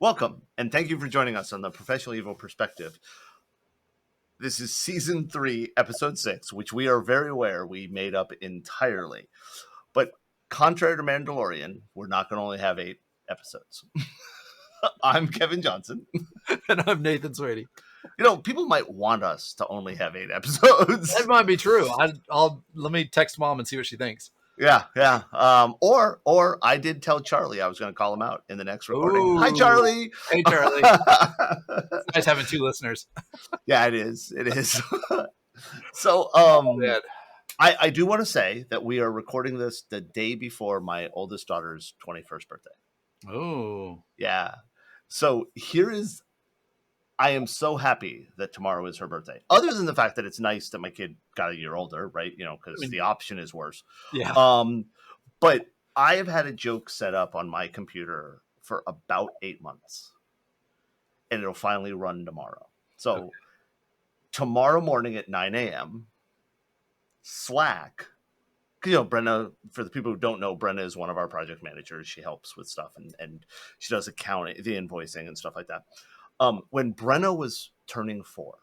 Welcome, and thank you for joining us on the Professional Evil Perspective. This is Season 3, Episode 6, which we are very aware we made up entirely. But contrary to Mandalorian, we're not going to only have 8 episodes. I'm Kevin Johnson. And I'm Nathan Swady. You know, people might want us to only have 8 episodes. That might be true. Let me text Mom and see what she thinks. Yeah. Or I did tell Charlie I was going to call him out in the next recording. Ooh. Hi, Charlie. Hey, Charlie. It's nice having 2 listeners. Yeah, it is. So, I do want to say that we are recording this the day before my oldest daughter's 21st birthday. Oh. Yeah. So I am so happy that tomorrow is her birthday. Other than the fact that it's nice that my kid got a year older, right? You know, because the option is worse. Yeah. But I have had a joke set up on my computer for about 8 months. And it'll finally run tomorrow. So tomorrow morning at 9 a.m., Slack, you know, Brenna, for the people who don't know, Brenna is one of our project managers. She helps with stuff and she does accounting, the invoicing and stuff like that. When Brenna was turning 4,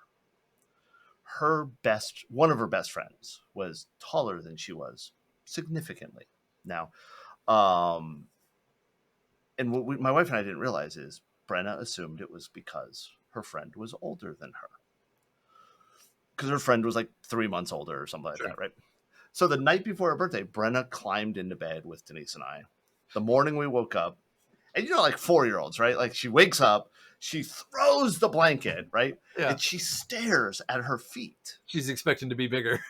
one of her best friends was taller than she was significantly. Now, and what my wife and I didn't realize is Brenna assumed it was because her friend was older than her. Because her friend was like 3 months older or something like that, right? So the night before her birthday, Brenna climbed into bed with Denise and I. The morning we woke up, and you know, like 4-year-olds, right? Like she wakes up, she throws the blanket, right? Yeah. And she stares at her feet. She's expecting to be bigger.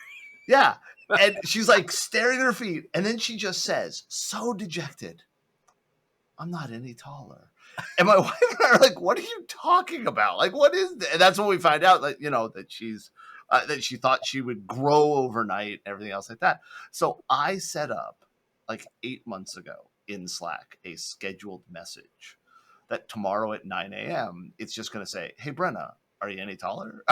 Yeah. And she's like staring at her feet. And then she just says, so dejected, I'm not any taller. And my wife and I are like, what are you talking about? Like, what is that? And that's when we find out that, you know, that that she thought she would grow overnight, everything else like that. So I set up like 8 months ago in Slack a scheduled message that tomorrow at 9 a.m. it's just going to say, hey, Brenna, are you any taller?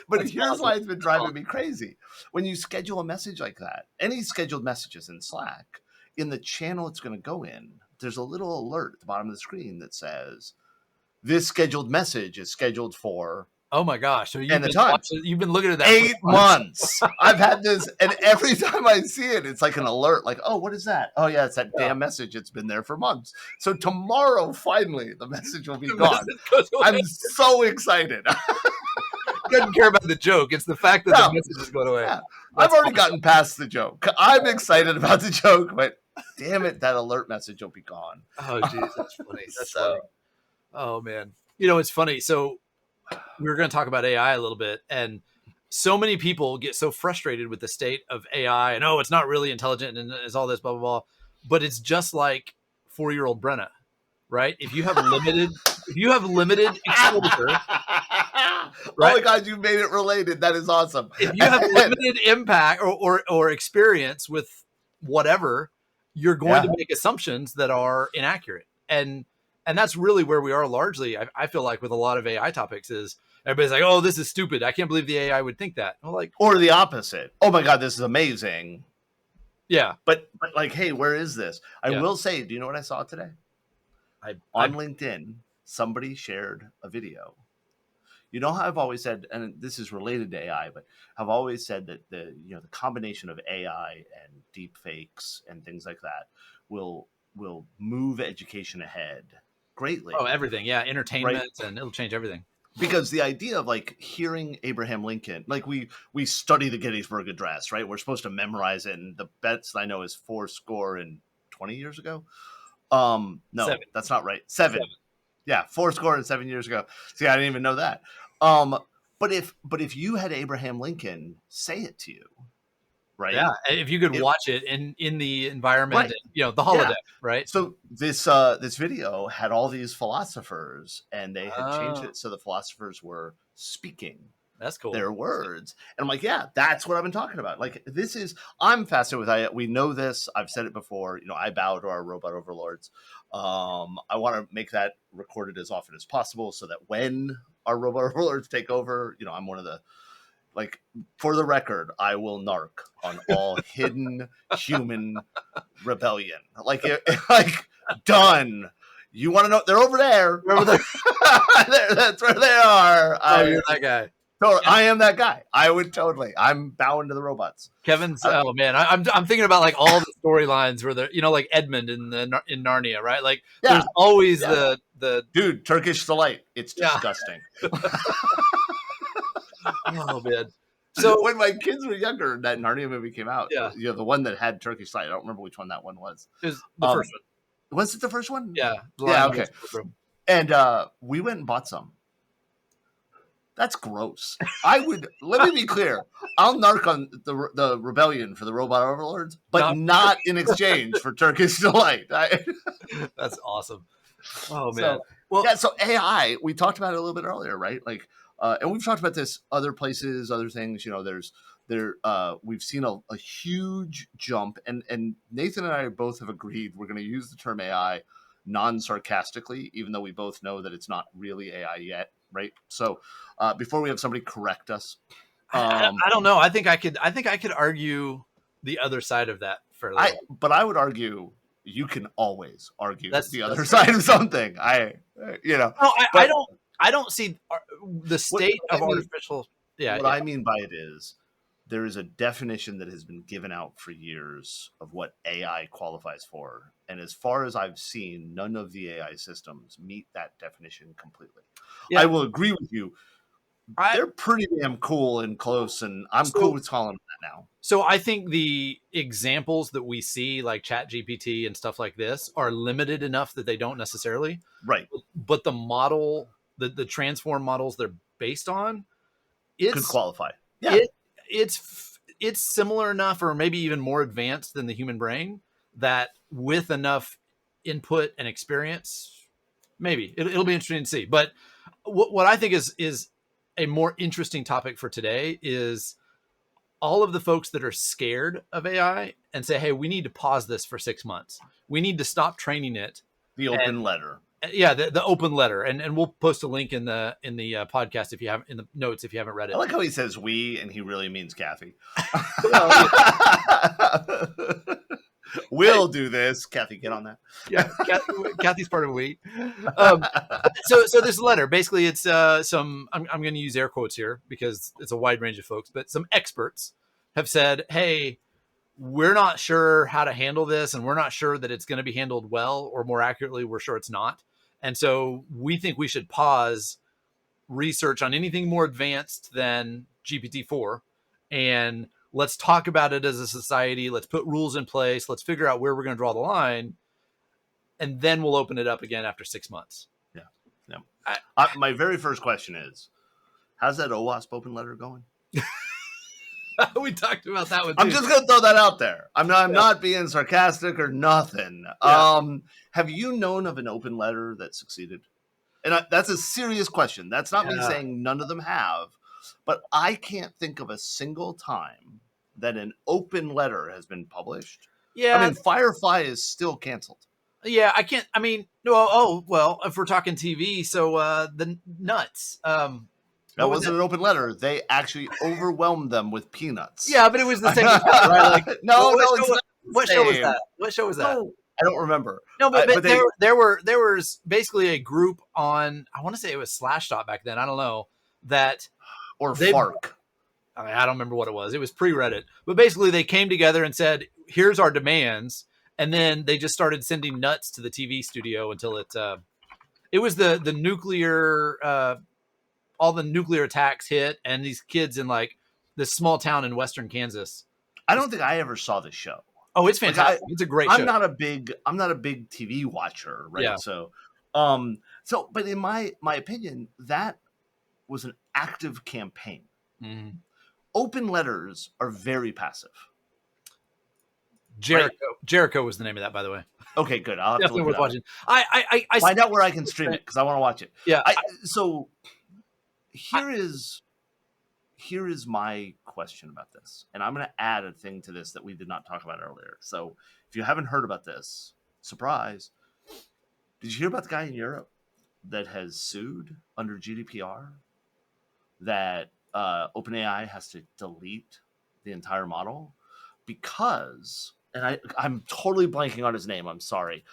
But That's here's awesome. why it's been driving me crazy. When you schedule a message like that, any scheduled messages in Slack, in the channel it's going to go in, there's a little alert at the bottom of the screen that says, this scheduled message is scheduled for... Oh my gosh. So you've been looking at that 8 months. I've had this, and every time I see it, it's like an alert, like, oh, what is that? Oh yeah, it's that damn message. It's been there for months. So tomorrow, finally, the message will be gone. I'm so excited. Doesn't care about the joke. It's the fact that the message is going away. Yeah. I've already gotten past the joke. I'm excited about the joke, but damn it, that alert message will be gone. Oh, geez, that's funny. That's funny. Oh, man. You know, it's funny. So we were going to talk about AI a little bit, and so many people get so frustrated with the state of AI and, oh, it's not really intelligent and it's all this, blah, blah, blah. But it's just like 4-year-old Brenna, right? If you have limited exposure, right? Oh my God, you made it related. That is awesome. If you have limited impact or experience with whatever, you're going to make assumptions that are inaccurate. And that's really where we are largely. I feel like with a lot of AI topics is everybody's like, oh, this is stupid. I can't believe the AI would think that. I'm like, or the opposite. Oh my God, this is amazing. Yeah. But like, hey, where is this? I will say, do you know what I saw today? On LinkedIn, somebody shared a video. You know how I've always said, and this is related to AI, but I've always said that the combination of AI and deep fakes and things like that will move education ahead greatly. Oh, everything. Yeah. Entertainment, right? And it'll change everything. Because the idea of like hearing Abraham Lincoln, like we study the Gettysburg Address, right? We're supposed to memorize it. And the best I know is 20 years ago. No, 7. That's not right. 7. Yeah. 7 years ago. See, I didn't even know that. But if you had Abraham Lincoln say it to you, right? Yeah, if you could watch it in the environment, right. The holodeck, right? So this video had all these philosophers, and they had changed it so the philosophers were speaking. That's cool. Their words, and I'm like, yeah, that's what I've been talking about. Like, I'm fascinated with AI. We know this. I've said it before. I bow to our robot overlords. I want to make that recorded as often as possible, so that when our robot overlords take over, I'm one of the. Like, for the record, I will narc on all hidden human rebellion. Like, done. You want to know? They're over there. Over there. That's where they are. Oh, you're that guy. Totally, I am that guy. I would totally. I'm bowing to the robots. Kevin's. Oh man, I'm thinking about like all the storylines where they're, like Edmund in Narnia, right? Like there's always the dude Turkish delight. It's disgusting. Oh man. So when my kids were younger, that Narnia movie came out. Yeah, the one that had Turkish delight. I don't remember which one that one was. It was the first one. Was it the first one? Yeah. Okay. And we went and bought some. That's gross. I would let me be clear. I'll narc on the rebellion for the robot overlords, but not in exchange for Turkish delight. That's awesome. Oh man. So AI. We talked about it a little bit earlier, right? Like, and we've talked about this other places, other things. We've seen a huge jump, and Nathan and I both have agreed we're going to use the term AI non-sarcastically, even though we both know that it's not really AI yet. Right. So before we have somebody correct us, I don't know. I think I could argue the other side of that fairly. But I would argue you can always argue the other side of something. I don't see the state of artificial. Yeah. What I mean by it is there is a definition that has been given out for years of what AI qualifies for. And as far as I've seen, none of the AI systems meet that definition completely. Yeah. I will agree with you. They're pretty damn cool and close, and I'm cool with calling them that now. So I think the examples that we see, like ChatGPT and stuff like this, are limited enough that they don't necessarily. Right. But the model, the transform models they're based on, could qualify. Yeah. It's similar enough, or maybe even more advanced than the human brain, that with enough input and experience, maybe it'll be interesting to see. But what I think is a more interesting topic for today is all of the folks that are scared of AI and say, hey, we need to pause this for 6 months. We need to stop training it. The open letter. Yeah, the open letter, and we'll post a link in the podcast if you haven't, in the notes if you haven't read it. I like how he says we, and he really means Kathy. We'll do this, Kathy. Get on that. Yeah, Kathy's part of we. So this letter, basically, it's some. I'm going to use air quotes here because it's a wide range of folks, but some experts have said, hey, we're not sure how to handle this, and we're not sure that it's going to be handled well, or more accurately, we're sure it's not. And so we think we should pause research on anything more advanced than GPT-4, and let's talk about it as a society. Let's put rules in place. Let's figure out where we're going to draw the line, and then we'll open it up again after 6 months. Yeah. My very first question is, how's that OWASP open letter going? We talked about that one too. I'm just going to throw that out there. I'm not being sarcastic or nothing. Yeah. Have you known of an open letter that succeeded? And that's a serious question. That's not me saying none of them have, but I can't think of a single time that an open letter has been published. Yeah. I mean, Firefly is still canceled. Yeah, I can't. I mean, well, if we're talking TV, so the Nuts. That wasn't an open letter. They actually overwhelmed them with peanuts. Yeah, but it was the same thing, right? Like, what show was that? What show was that? No, I don't remember. No, but there was basically a group on, I want to say it was Slashdot back then. I don't know that. Or Fark. I don't remember what it was. It was pre-Reddit. But basically they came together and said, here's our demands. And then they just started sending nuts to the TV studio until it was the nuclear, all the nuclear attacks hit, and these kids in like this small town in Western Kansas. I don't think I ever saw the show. Oh, it's fantastic. It's a great show. I'm not a big TV watcher, right? Yeah. So, but in my opinion, that was an active campaign. Mm-hmm. Open letters are very passive. Jericho was the name of that, by the way. Okay, good. I'll have definitely to look worth watching. I find out where I can stream it because I want to watch it. Yeah. So here is my question about this, and I'm going to add a thing to this that we did not talk about earlier. So if you haven't heard about this, surprise, did you hear about the guy in Europe that has sued under GDPR that OpenAI has to delete the entire model because, and I'm totally blanking on his name. I'm sorry.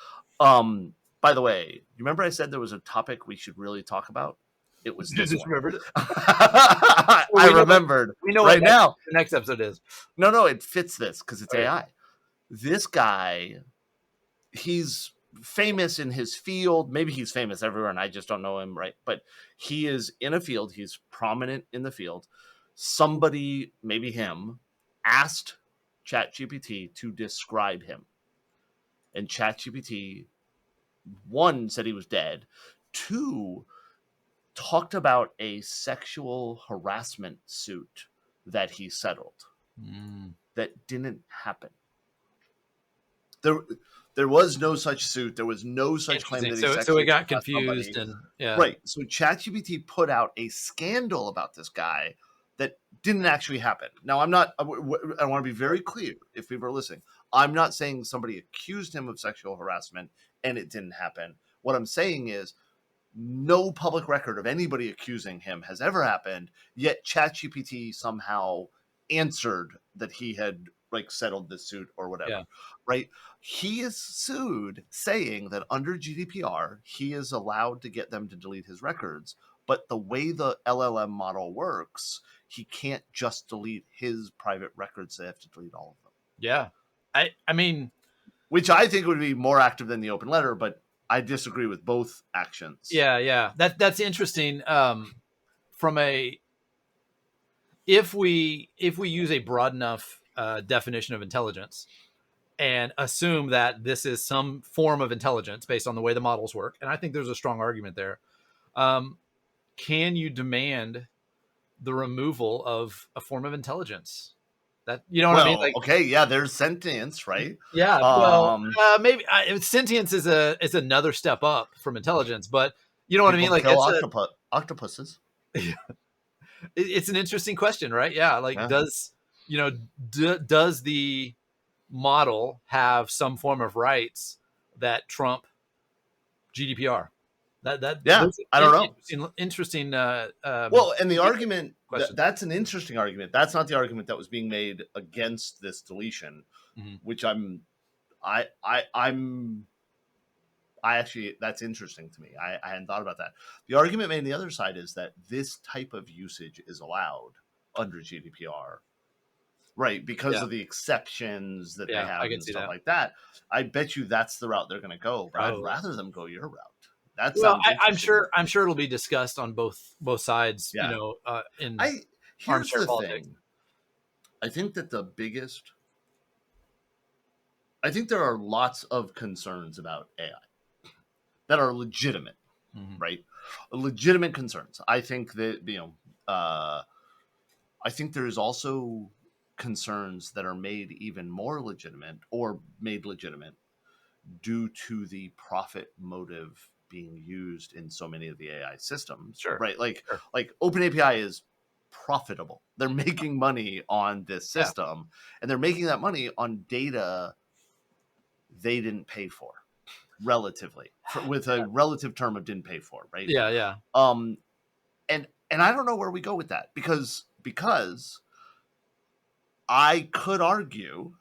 By the way, you remember I said there was a topic we should really talk about? It was You this just one. remembered it. I remembered. We know right what now. the next episode is. No, it fits this because it's Okay. AI. This guy, he's famous in his field. Maybe he's famous everywhere, and I just don't know him, right? But he is in a field. He's prominent in the field. Somebody, maybe him, asked ChatGPT to describe him. And ChatGPT, one, said he was dead. Two, talked about a sexual harassment suit that he settled that didn't happen. There was no such suit. There was no such claim that he So sexually it got harassed confused, somebody. and Right. So ChatGPT put out a scandal about this guy that didn't actually happen. Now, I want to be very clear if people are listening. I'm not saying somebody accused him of sexual harassment and it didn't happen. What I'm saying is no public record of anybody accusing him has ever happened, yet ChatGPT somehow answered that he had settled this suit or whatever, right? He is sued saying that under GDPR, he is allowed to get them to delete his records. But the way the LLM model works, he can't just delete his private records. They have to delete all of them. Yeah. I mean, which I think would be more active than the open letter, but I disagree with both actions. Yeah. That's interesting. If we use a broad enough definition of intelligence and assume that this is some form of intelligence based on the way the models work, and I think there's a strong argument there. Can you demand the removal of a form of intelligence? That, you know what I mean? Like, okay, yeah, there's sentience, right? Yeah, maybe sentience is another step up from intelligence, but you know what I mean? Like, octopuses. It's an interesting question, right? Yeah, does the model have some form of rights that trump GDPR? I don't know. Interesting. Well, and the argument that's an interesting argument. That's not the argument that was being made against this deletion, which I'm actually, that's interesting to me. I hadn't thought about that. The argument made on the other side is that this type of usage is allowed under GDPR, right? Because of the exceptions that they have and stuff like that. I bet you that's the route they're going to go. But I'd rather them go your route. I'm sure it'll be discussed on both sides. Yeah. Here's the thing. I think that I think there are lots of concerns about AI that are legitimate, right? Legitimate concerns. I think that I think there's also concerns that are made even more legitimate or made legitimate due to the profit motive being used in so many of the AI systems, right? Like OpenAPI is profitable. They're making money on this system, and they're making that money on data they didn't pay for, relatively, with a relative term of didn't pay for, right? Yeah. And I don't know where we go with that because I could argue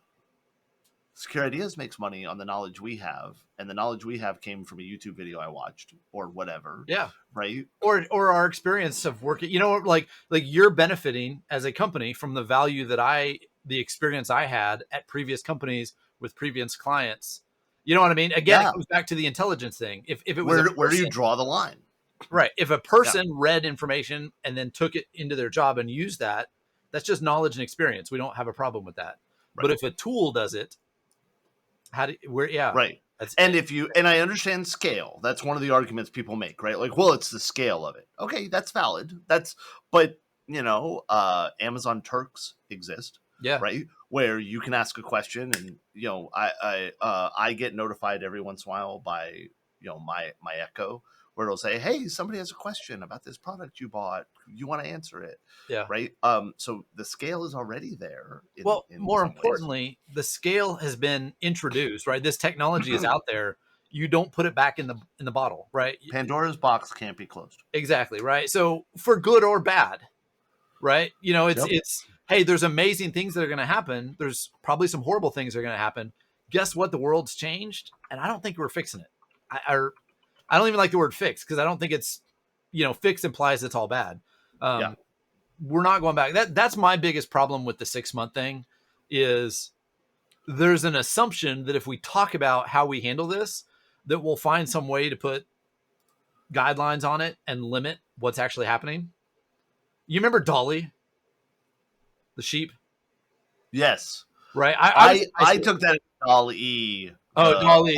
Secure Ideas makes money on the knowledge we have, and the knowledge we have came from a YouTube video I watched or whatever. Yeah. Right. Or our experience of working, like you're benefiting as a company from the value that the experience I had at previous companies with previous clients. You know what I mean? Again, it comes back to the intelligence thing. If it was where do you draw the line? Right. If a person read information and then took it into their job and used that, that's just knowledge and experience. We don't have a problem with that. Right. But if a tool does it, right. And I understand scale. That's one of the arguments people make, right? Like, well, it's the scale of it. Okay, that's valid. But Amazon Turks exist. Yeah. Right. Where you can ask a question, and I get notified every once in a while by my Echo, where it'll say, hey, somebody has a question about this product you bought. You want to answer it. Yeah. Right. So the scale is already there. More importantly, the scale has been introduced, right? This technology is out there. You don't put it back in the bottle, right? Pandora's box can't be closed. Exactly. Right. So for good or bad, right? It's hey, there's amazing things that are going to happen. There's probably some horrible things that are going to happen. Guess what? The world's changed, and I don't think we're fixing it. I don't even like the word fix, because I don't think it's, fix implies it's all bad. Yeah. We're not going back. That's my biggest problem with the 6-month thing, is there's an assumption that if we talk about how we handle this, that we'll find some way to put guidelines on it and limit what's actually happening. You remember Dolly, the sheep, Yes. right? I took that as Dolly. Oh, Dolly,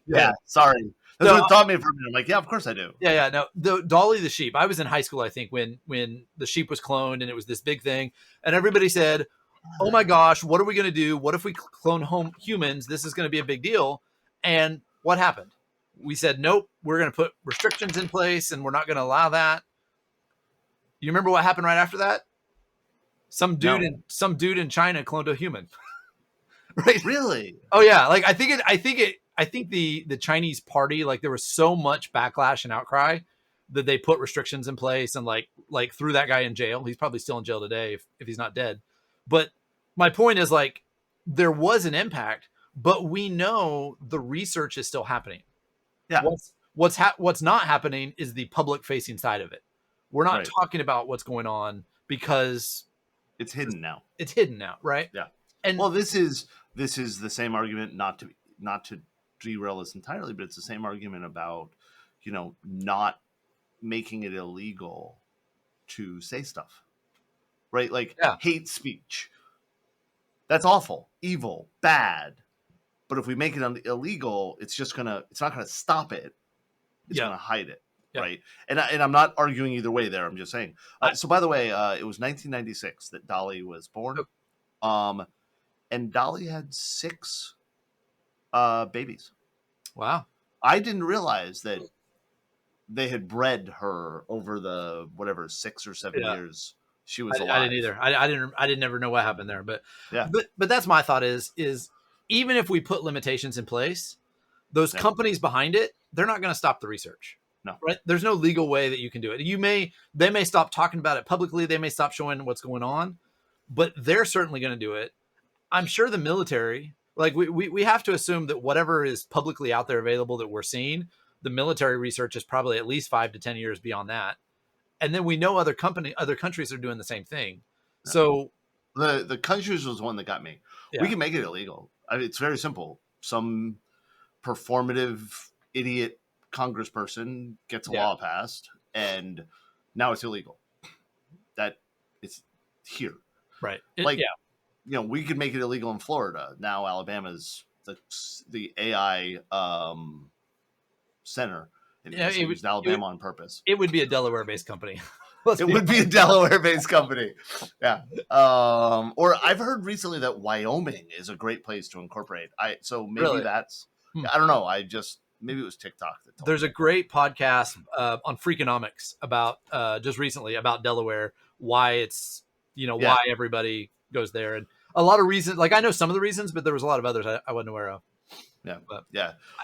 yeah. Sorry. That's what it taught me for a minute. I'm like, yeah, of course I do. Yeah. No, the Dolly the sheep. I was in high school, I think, when the sheep was cloned, and it was this big thing, and everybody said, "Oh my gosh, what are we going to do? What if we clone humans? This is going to be a big deal." And what happened? We said, "Nope, we're going to put restrictions in place, and we're not going to allow that." You remember what happened right after that? Some dude in China cloned a human. Right? Really? Oh yeah. Like I think the Chinese party, like there was so much backlash and outcry that they put restrictions in place and like threw that guy in jail. He's probably still in jail today if he's not dead. But my point is, like, there was an impact, but we know the research is still happening. Yeah. What's not happening is the public facing side of it. We're not talking about what's going on because it's hidden now. It's hidden now, right? Yeah. And well, this is the same argument, not to derail this entirely, but it's the same argument about, not making it illegal to say stuff, right? Like hate speech. That's awful, evil, bad. But if we make it illegal, it's not gonna stop it. It's gonna hide it. Yeah. Right. And I'm not arguing either way there. I'm just saying. So by the way, it was 1996 that Dolly was born. And Dolly had 6 babies. Wow. I didn't realize that they had bred her over the 6 or 7 years she was alive. I didn't either. I didn't ever know what happened there. But but that's my thought is even if we put limitations in place, those companies behind it, they're not going to stop the research. No. Right? There's no legal way that you can do it. They may stop talking about it publicly. They may stop showing what's going on, but they're certainly going to do it. I'm sure the military, like we have to assume that whatever is publicly out there available that we're seeing, the military research is probably at least 5 to 10 years beyond that. And then we know other countries are doing the same thing. Yeah. So the countries was one that got me. Yeah. We can make it illegal. It's very simple. Some performative idiot congressperson gets a law passed, and now it's illegal. That it's here. Right. We could make it illegal in Florida. Now Alabama's the AI center. It was Alabama on purpose. It would be a Delaware-based company. It would be a Delaware-based company. Yeah. Or I've heard recently that Wyoming is a great place to incorporate. So maybe that's. I don't know. Maybe it was TikTok. There's a great podcast on Freakonomics about just recently about Delaware, why it's why everybody goes there, and a lot of reasons. Like I know some of the reasons, but there was a lot of others I wasn't aware of. Yeah, but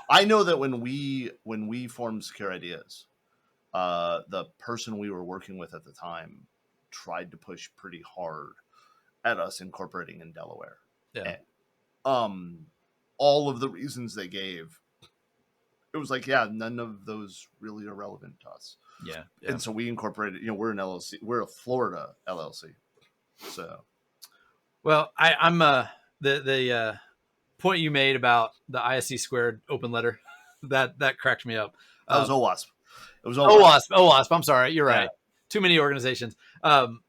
I know that when we formed Secure Ideas, the person we were working with at the time tried to push pretty hard at us incorporating in Delaware. Yeah. And, all of the reasons they gave, it was like, none of those really are relevant to us. Yeah. And so we incorporated, we're an LLC, we're a Florida LLC. So, well, I'm the point you made about the ISC squared open letter, that cracked me up. That was OWASP. It was OWASP. I'm sorry. You're right. Too many organizations.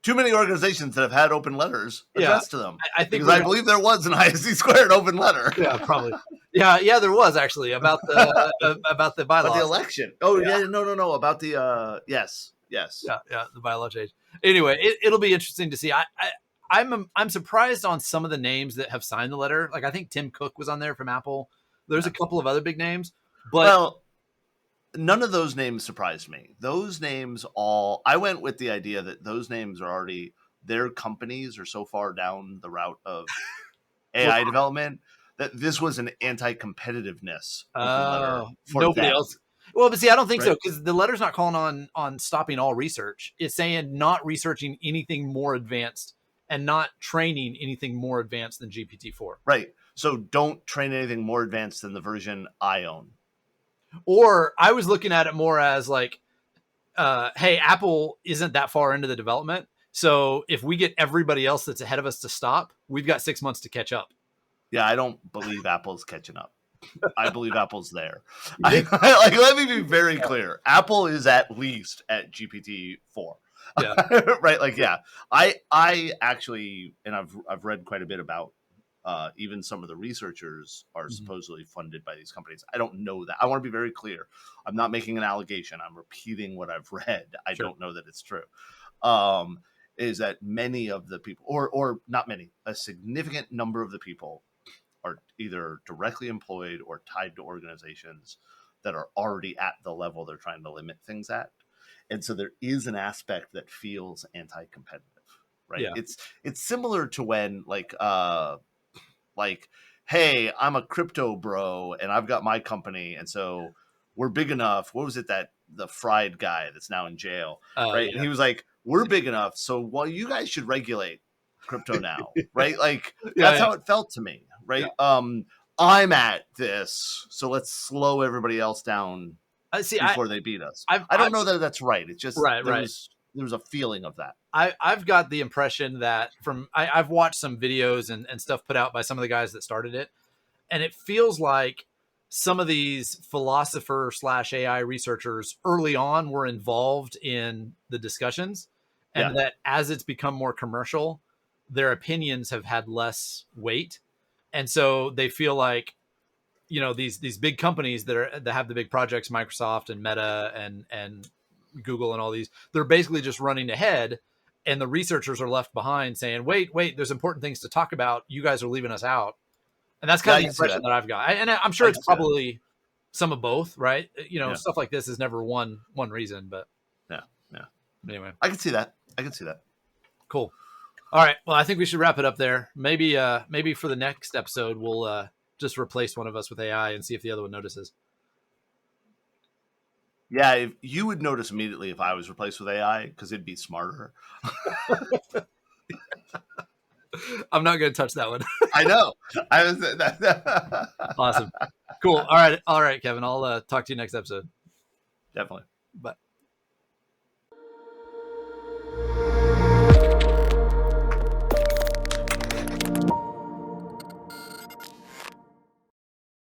Too many organizations that have had open letters addressed to them. I think I believe there was an ISC squared open letter. Yeah, probably. Yeah, there was actually about the about the bylaws. About the election. Oh no. About the yes. Yeah, the bylaw change. Anyway, it'll be interesting to see. I'm surprised on some of the names that have signed the letter. Like I think Tim Cook was on there from Apple. There's a couple of other big names, but none of those names surprised me. Those names I went with the idea that those names are already, their companies are so far down the route of AI development that this was an anti-competitiveness letter for nobody them. Else. Well, but see, I don't think so, because the letter's not calling on stopping all research. It's saying not researching anything more advanced and not training anything more advanced than GPT-4. Right. So don't train anything more advanced than the version I own. Or I was looking at it more as like, hey, Apple isn't that far into the development. So if we get everybody else that's ahead of us to stop, we've got 6 months to catch up. Yeah, I don't believe Apple's catching up. I believe Apple's there. Yeah. Like, let me be very clear. Apple is at least at GPT-4. Yeah. Right? Like, yeah. I actually, and I've read quite a bit about even some of the researchers are supposedly funded by these companies. I don't know that. I want to be very clear. I'm not making an allegation. I'm repeating what I've read. I don't know that it's true. Is that many of the people, or not many, a significant number of the people are either directly employed or tied to organizations that are already at the level they're trying to limit things at. And so there is an aspect that feels anti-competitive, right? Yeah. It's similar to when like, hey, I'm a crypto bro and I've got my company. And so we're big enough. What was it that the fried guy that's now in jail, right? Yeah. And he was like, we're big enough. So, well, you guys should regulate crypto now, right? Like that's how it felt to me, right? Yeah. I'm at this, so let's slow everybody else down before they beat us. I don't know that that's right. It's just there was a feeling of that. I've got the impression that I've watched some videos and stuff put out by some of the guys that started it, and it feels like some of these philosopher / AI researchers early on were involved in the discussions, and that as it's become more commercial, their opinions have had less weight. And so they feel like, you know, these big companies that have the big projects, Microsoft and Meta and Google and all these, they're basically just running ahead, and the researchers are left behind saying, wait, there's important things to talk about. You guys are leaving us out. And that's kind of the impression that I've got. And I'm sure it's probably some of both, right? You know, stuff like this is never one reason, but yeah. Anyway, I can see that. Cool. All right. Well, I think we should wrap it up there. Maybe for the next episode, we'll just replace one of us with AI and see if the other one notices. Yeah, if you would notice immediately if I was replaced with AI because it'd be smarter. I'm not going to touch that one. I know. Awesome. Cool. All right, Kevin. I'll talk to you next episode. Definitely. Bye.